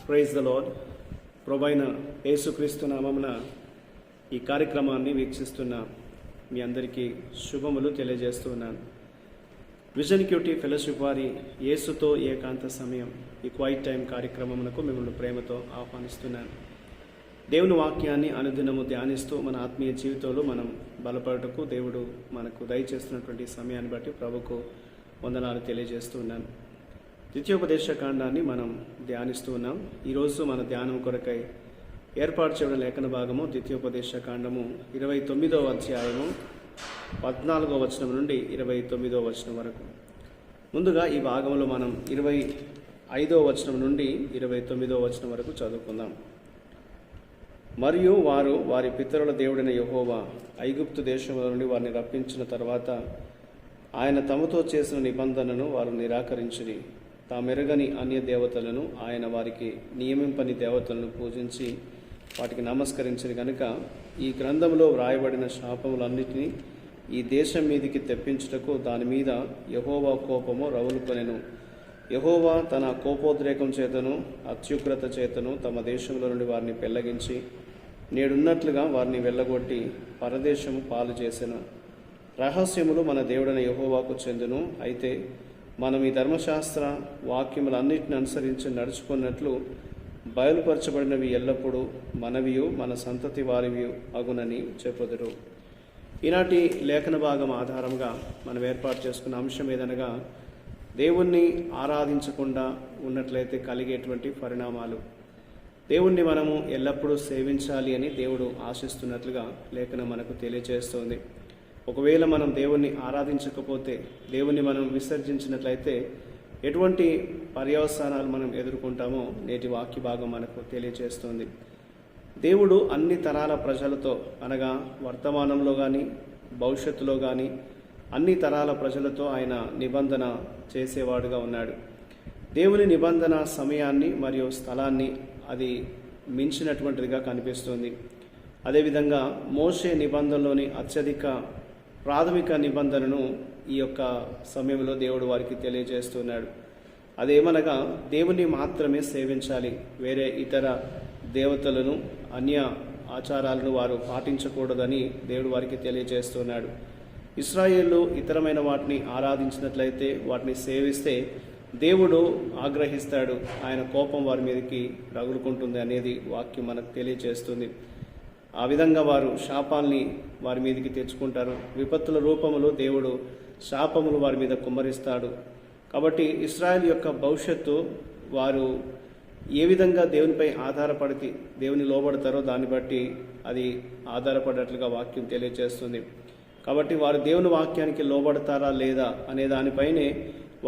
Praise the lord. ప్రభువైన యేసుక్రీస్తు నామమున ఈ కార్యక్రమాన్ని వీక్షిస్తున్న మీ అందరికీ శుభములు తెలియజేస్తున్నాను. విజన్ క్యూటీ ఫెలోషిప్ వారి యేసుతో ఏకాంత సమయం ఈ క్వైట్ టైం కార్యక్రమమునకు మిమ్మల్ని ప్రేమతో ఆహ్వానిస్తున్నాను. దేవుని వాక్యాన్ని అనుదినము ధ్యానిస్తూ మన ఆత్మీయ జీవితంలో మనం బలపడటకు దేవుడు మనకు దయచేస్తున్నటువంటి సమయాన్ని బట్టి ప్రభుకు వందనాలు తెలియజేస్తున్నాను. ద్వితీయోపదేశకాండాన్ని మనం ధ్యానిస్తూ ఉన్నాం. ఈరోజు మన ధ్యానం కొరకై ఏర్పాటు చేయడం లేఖన భాగము ద్వితీయోపదేశకాండము 29వ అధ్యాయము 14వ వచనం నుండి 29వ వచనం వరకు. ముందుగా ఈ భాగంలో మనం 25వ వచనం నుండి 29వ వచనం వరకు చదువుకుందాం. మరియు వారు వారి పితరుల దేవుడైన యెహోవా ఐగుప్తు దేశంలో నుండి వారిని రప్పించిన తర్వాత ఆయన తమతో చేసిన నిబంధనను వారు నిరాకరించిరి. తామెరగని అన్య దేవతలను, ఆయన వారికి నియమింపని దేవతలను పూజించి వాటికి నమస్కరించిరి కనుక ఈ గ్రంథంలో వ్రాయబడిన శాపములన్నిటినీ ఈ దేశం మీదికి తెప్పించుటకు దాని మీద యెహోవా కోపము రగులుకొనెను. యెహోవా తన కోపోద్రేకం చేతను అత్యుగ్రత చేతను తమ దేశంలో నుండి వారిని పెళ్లగించి నేడున్నట్లుగా వారిని వెళ్ళగొట్టి పరదేశము పాలు చేసెను. రహస్యములు మన దేవుడైన యెహోవాకు చెందును. అయితే మనం ఈ ధర్మశాస్త్ర వాక్యములన్నిటిని అనుసరించి నడుచుకున్నట్లు బయలుపరచబడినవి ఎల్లప్పుడూ మనవియు మన సంతతి వారివియు అగునని చెప్పుదురు. ఈనాటి లేఖన భాగం ఆధారంగా మనం ఏర్పాటు చేసుకున్న అంశం ఏదనగా దేవుణ్ణి ఆరాధించకుండా ఉన్నట్లయితే కలిగేటువంటి పరిణామాలు. దేవుణ్ణి మనము ఎల్లప్పుడూ సేవించాలి అని దేవుడు ఆశిస్తున్నట్లుగా లేఖనం మనకు తెలియజేస్తోంది. ఒకవేళ మనం దేవుణ్ణి ఆరాధించకపోతే, దేవుణ్ణి మనం విసర్జించినట్లయితే ఎటువంటి పర్యవసానాలు మనం ఎదుర్కొంటామో నేటి వాక్య భాగం మనకు తెలియజేస్తుంది. దేవుడు అన్ని తరాల ప్రజలతో, అనగా వర్తమానంలో కానీ భవిష్యత్తులో కానీ అన్ని తరాల ప్రజలతో ఆయన నిబంధన చేసేవాడుగా ఉన్నాడు. దేవుని నిబంధన సమయాన్ని మరియు స్థలాన్ని అది మించినటువంటిదిగా కనిపిస్తుంది. అదేవిధంగా మోషే నిబంధనలోని అత్యధిక ప్రాథమిక నిబంధనను ఈ యొక్క సమయంలో దేవుడు వారికి తెలియజేస్తున్నాడు. అదేమనగా దేవుని మాత్రమే సేవించాలి, వేరే ఇతర దేవతలను అన్య ఆచారాలను వారు పాటించకూడదని దేవుడు వారికి తెలియజేస్తున్నాడు. ఇశ్రాయేలు ఇతరమైన వాటిని ఆరాధించినట్లయితే, వాటిని సేవిస్తే దేవుడు ఆగ్రహిస్తాడు, ఆయన కోపం వారి మీదకి రగులుకుంటుంది అనేది వాక్యం మనకు తెలియజేస్తుంది. ఆ విధంగా వారు శాపాల్ని వారి మీదకి తెచ్చుకుంటారు. విపత్తుల రూపములో దేవుడు శాపములు వారి మీద కుమ్మరిస్తాడు. కాబట్టి ఇశ్రాయేల్ యొక్క భవిష్యత్తు వారు ఏ విధంగా దేవునిపై ఆధారపడి దేవుని లోబడతారో దాన్ని బట్టి అది ఆధారపడేట్లుగా వాక్యం తెలియజేస్తుంది. కాబట్టి వారు దేవుని వాక్యానికి లోబడతారా లేదా అనే దానిపైనే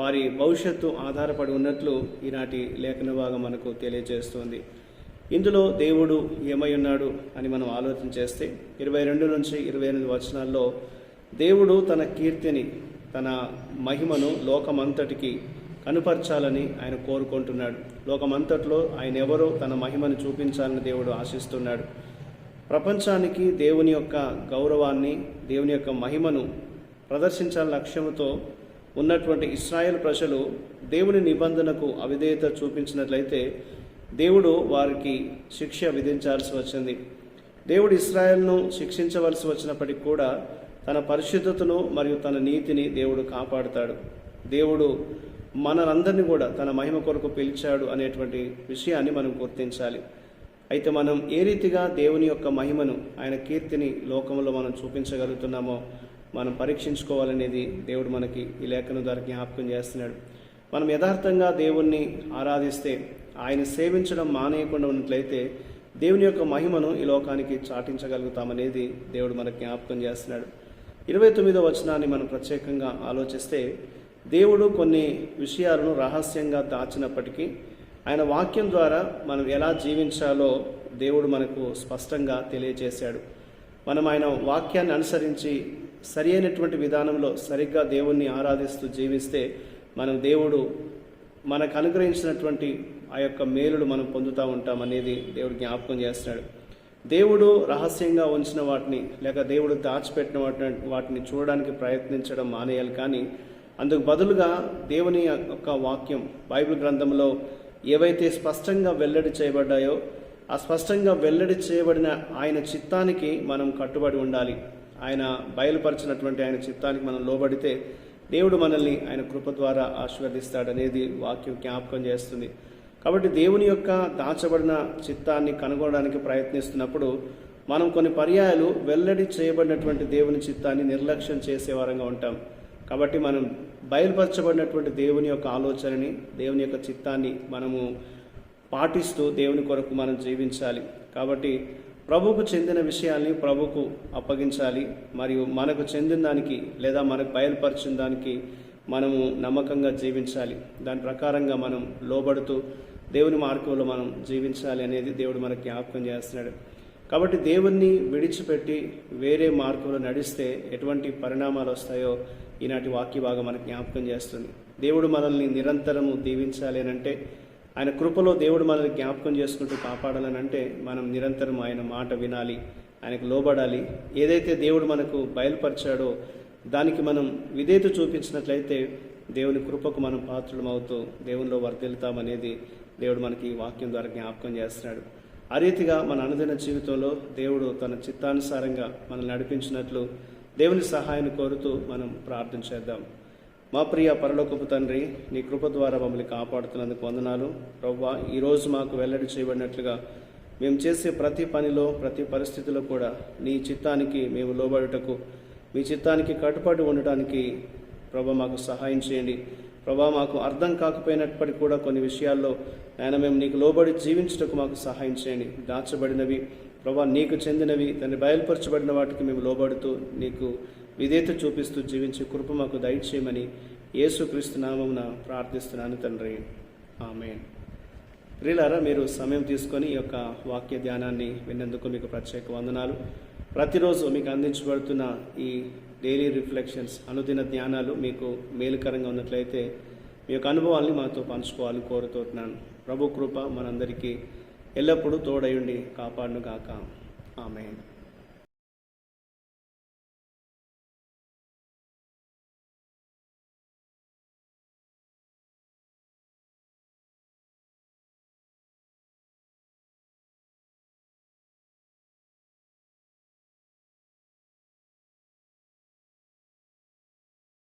వారి భవిష్యత్తు ఆధారపడి ఉన్నట్లు ఈనాటి లేఖన భాగం మనకు తెలియజేస్తుంది. ఇందులో దేవుడు ఏమై ఉన్నాడు అని మనం ఆలోచన చేస్తే 22 నుంచి 28 వచనాల్లో దేవుడు తన కీర్తిని, తన మహిమను లోకమంతటికి కనుపరచాలని ఆయన కోరుకుంటున్నాడు. లోకమంతట్లో ఆయన ఎవరో తన మహిమను చూపించాలని దేవుడు ఆశిస్తున్నాడు. ప్రపంచానికి దేవుని యొక్క గౌరవాన్ని, దేవుని యొక్క మహిమను ప్రదర్శించాలని లక్ష్యంతో ఉన్నటువంటి ఇశ్రాయేల్ ప్రజలు దేవుని నిబంధనకు అవిధేయత చూపించినట్లయితే దేవుడు వారికి శిక్ష విధించాల్సి వచ్చింది. దేవుడు ఇశ్రాయేల్ను శిక్షించవలసి వచ్చినప్పటికీ కూడా తన పరిశుద్ధతను మరియు తన నీతిని దేవుడు కాపాడుతాడు. దేవుడు మనందరినీ కూడా తన మహిమ కొరకు పిలిచాడు అనేటువంటి విషయాన్ని మనం గుర్తించాలి. అయితే మనం ఏ రీతిగా దేవుని యొక్క మహిమను, ఆయన కీర్తిని లోకంలో మనం చూపించగలుగుతున్నామో మనం పరీక్షించుకోవాలనేది దేవుడు మనకి ఈ లేఖనం ద్వారా జ్ఞాపకం చేస్తున్నాడు. మనం యథార్థంగా దేవుణ్ణి ఆరాధిస్తే, ఆయన సేవించడం మానేయకుండా ఉన్నట్లయితే దేవుని యొక్క మహిమను ఈ లోకానికి చాటించగలుగుతామనేది దేవుడు మనకు జ్ఞాపకం చేస్తున్నాడు. 29వ వచనాన్ని మనం ప్రత్యేకంగా ఆలోచిస్తే, దేవుడు కొన్ని విషయాలను రహస్యంగా దాచినప్పటికీ ఆయన వాక్యం ద్వారా మనం ఎలా జీవించాలో దేవుడు మనకు స్పష్టంగా తెలియజేశాడు. మనం ఆయన వాక్యాన్ని అనుసరించి సరి అయినటువంటి విధానంలో సరిగ్గా దేవుణ్ణి ఆరాధిస్తూ జీవిస్తే దేవుడు మనకు అనుగ్రహించినటువంటి ఆ యొక్క మేలులు మనం పొందుతూ ఉంటాం అనేది దేవుడు జ్ఞాపకం చేస్తున్నాడు. దేవుడు రహస్యంగా ఉంచిన వాటిని, లేక దేవుడు దాచిపెట్టిన వాటిని చూడడానికి ప్రయత్నించడం మానేయాలి. కానీ అందుకు బదులుగా దేవుని యొక్క వాక్యం, బైబిల్ గ్రంథంలో ఏవైతే స్పష్టంగా వెల్లడి చేయబడ్డాయో ఆ స్పష్టంగా వెల్లడి చేయబడిన ఆయన చిత్తానికి మనం కట్టుబడి ఉండాలి. ఆయన బయలుపరిచినటువంటి ఆయన చిత్తానికి మనం లోబడితే దేవుడు మనల్ని ఆయన కృప ద్వారా ఆశీర్వదిస్తాడనేది వాక్యం జ్ఞాపకం చేస్తుంది. కాబట్టి దేవుని యొక్క దాచబడిన చిత్తాన్ని కనుగొనడానికి ప్రయత్నిస్తున్నప్పుడు మనం కొన్ని పర్యాయాలు వెల్లడి చేయబడినటువంటి దేవుని చిత్తాన్ని నిర్లక్ష్యం చేసే వారంగా ఉంటాం. కాబట్టి మనం బయలుపరచబడినటువంటి దేవుని యొక్క ఆలోచనని, దేవుని యొక్క చిత్తాన్ని మనము పాటిస్తూ దేవుని కొరకు మనం జీవించాలి. కాబట్టి ప్రభువుకు చెందిన విషయాల్ని ప్రభువుకు అప్పగించాలి. మరియు మనకు చెందిన దానికి లేదా మనకు బయలుపరిచిన దానికి మనము నమ్మకంగా జీవించాలి. దాని ప్రకారంగా మనం లోబడుతూ దేవుని మార్గంలో మనం జీవించాలి అనేది దేవుడు మనకు జ్ఞాపకం చేస్తున్నాడు. కాబట్టి దేవుణ్ణి విడిచిపెట్టి వేరే మార్గంలో నడిస్తే ఎటువంటి పరిణామాలు వస్తాయో ఈనాటి వాక్య భాగం మనకు జ్ఞాపకం చేస్తుంది. దేవుడు మనల్ని నిరంతరము దీవించాలి అని అంటే, ఆయన కృపలో దేవుడు మనల్ని జ్ఞాపకం చేసుకుంటూ కాపాడాలని అంటే మనం నిరంతరం ఆయన మాట వినాలి, ఆయనకు లోబడాలి. ఏదైతే దేవుడు మనకు బయలుపరిచాడో దానికి మనం విధేయత చూపించినట్లయితే దేవుని కృపకు మనం పాత్రలమవుతూ దేవునిలో వర్ధిల్లుతామనేది దేవుడు మనకి ఈ వాక్యం ద్వారా జ్ఞాపకం చేస్తున్నాడు. ఆ రీతిగా మన అనుదిన జీవితంలో దేవుడు తన చిత్తానుసారంగా మనల్ని నడిపించినట్లు దేవుని సహాయాన్ని కోరుతూ మనం ప్రార్థన చేద్దాం. మా ప్రియ పరలోకపు తండ్రి, నీ కృప ద్వారా మమ్మల్ని కాపాడుతున్నందుకు వందనాలు. ప్రభువా, ఈరోజు మాకు వెల్లడి చేయబడినట్లుగా మేము చేసే ప్రతి పనిలో, ప్రతి పరిస్థితిలో కూడా నీ చిత్తానికి మేము లోబడుటకు, మీ చిత్తానికి కట్టుబడి ఉండటానికి ప్రభా మాకు సహాయం చేయండి. ప్రభా, మాకు అర్థం కాకపోయినప్పటికీ కూడా కొన్ని విషయాల్లో ఆయన మేము నీకు లోబడి జీవించుటకు మాకు సహాయం చేయండి. దాచబడినవి ప్రభా నీకు చెందినవి, దాన్ని బయలుపరచబడిన వాటికి మేము లోబడుతూ నీకు విధేయత చూపిస్తూ జీవించే కృప మాకు దయచేయమని యేసుక్రీస్తు నామమున ప్రార్థిస్తున్నాను తండ్రి. ఆమేన్. ప్రియులారా, మీరు సమయం తీసుకొని ఈ యొక్క వాక్య ధ్యానాన్ని విన్నందుకు మీకు ప్రత్యేక వందనాలు. ప్రతిరోజు మీకు అందించబడుతున్న ఈ డైలీ రిఫ్లెక్షన్స్, అనుదిన ధ్యానాలు మీకు మేలుకరంగా ఉన్నట్లయితే మీ యొక్క అనుభవాల్ని మాతో పంచుకోవాలని కోరుతున్నాను. ప్రభు కృప మనందరికీ ఎల్లప్పుడూ తోడయుండి కాపాడును గాక. ఆమేన్.